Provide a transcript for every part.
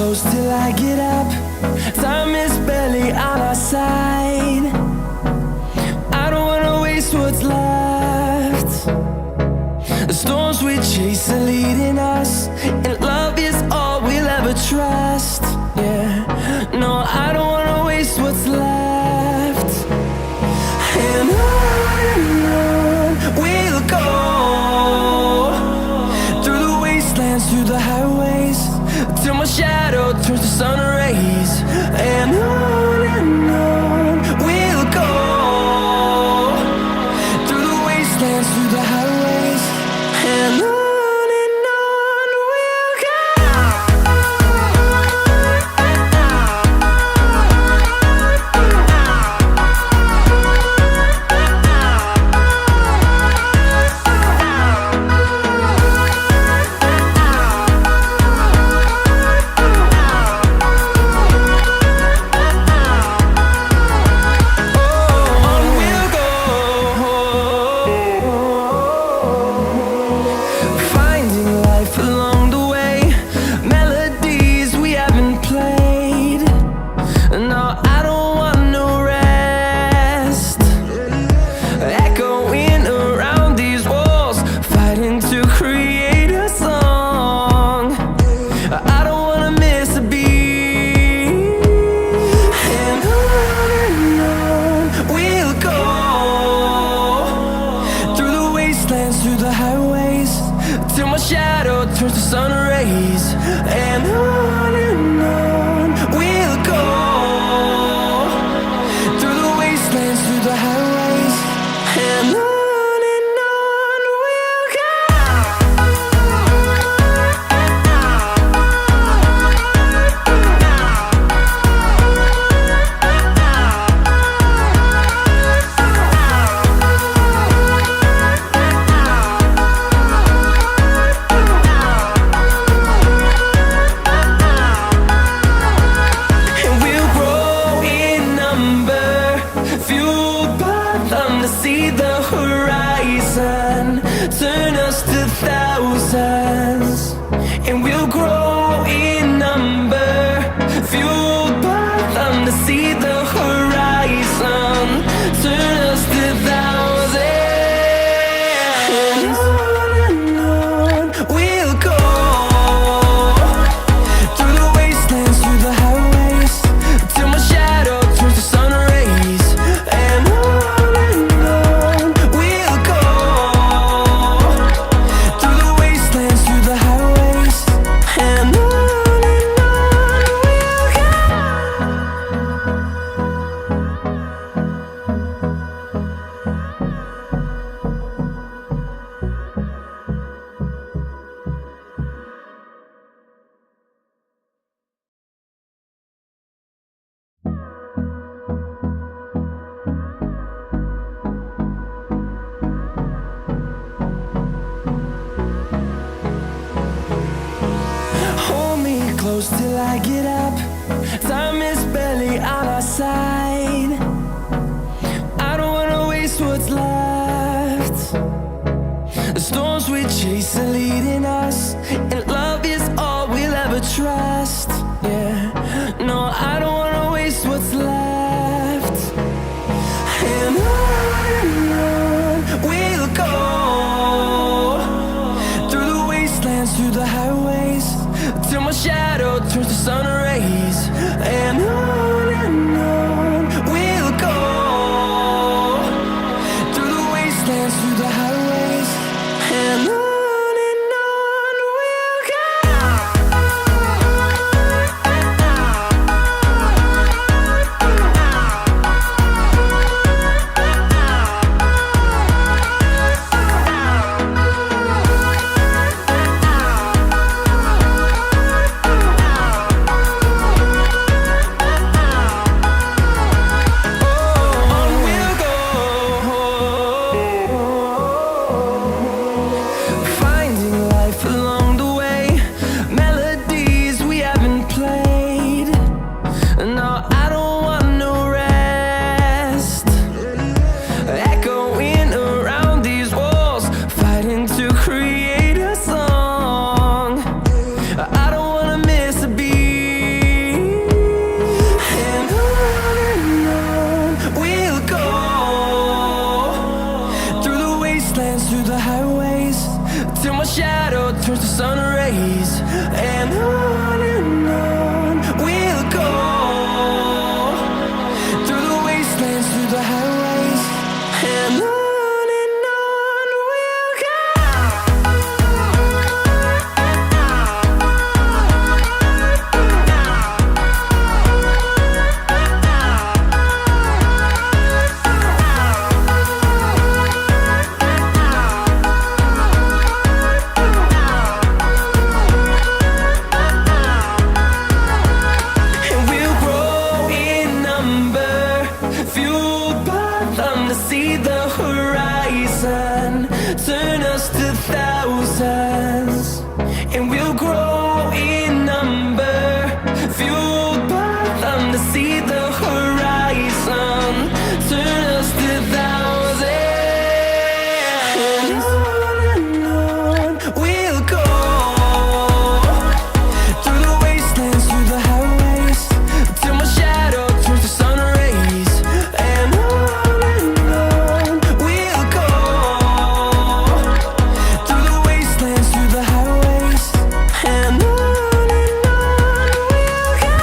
close till I get up. Time is barely on our side. I don't wanna waste what's left. The storms we chase are leading us, and love is all we'll ever trust. Yeah, no, I don't wanna waste what's left. And on we'll go, through the wastelands, through the highways, till my shadow turns to sun rays. And on we'll go, through the wastelands, through the highways, and on we'll go. Through the highways, till my shadow turns to sun rays. And on we'll go, through the wastelands, through the highways, and on we'll go. See the horizon turn us to thousands, and we'll grow in number, fueled by them to see the horizon turn us to thousands. And on we'll go, through the wastelands, through the highways, till my shadow turns to sun rays. And close till I get up. Time is barely on our side. I don't wanna waste what's left. The storms we chase are leading us, and love is all we'll ever trust. Yeah, no, I don't wanna waste what's left. And on we'll go, through the wastelands, through the highways, till my shadow turns to sun rays. And on we'll go, through the wastelands, through the highways, and on we'll go. the horizon, turn us to thousands. And on we'll go, through the wastelands, through the highways, till my shadow turns to sun rays. And on we'll go, through the wastelands, through the highways. And on we'll go.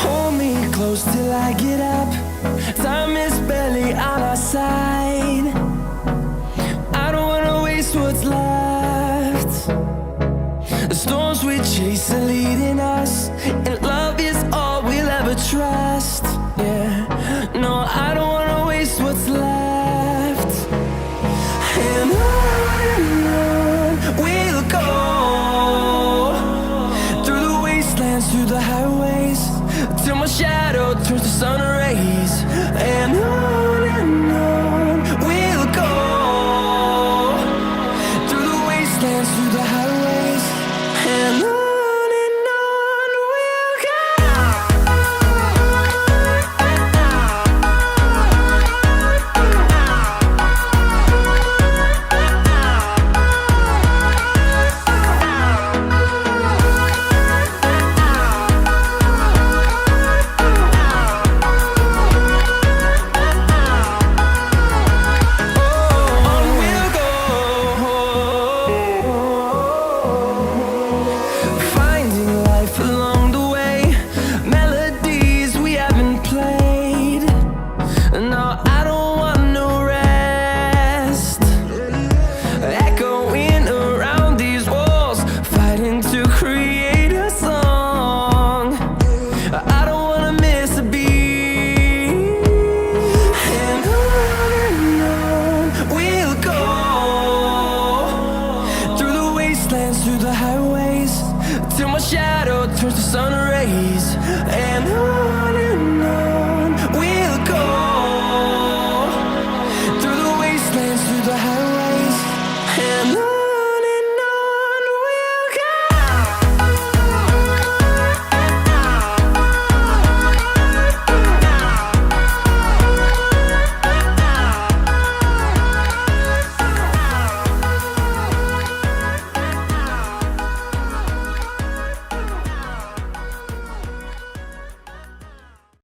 Hold me close till I get up. Time is barely on our side.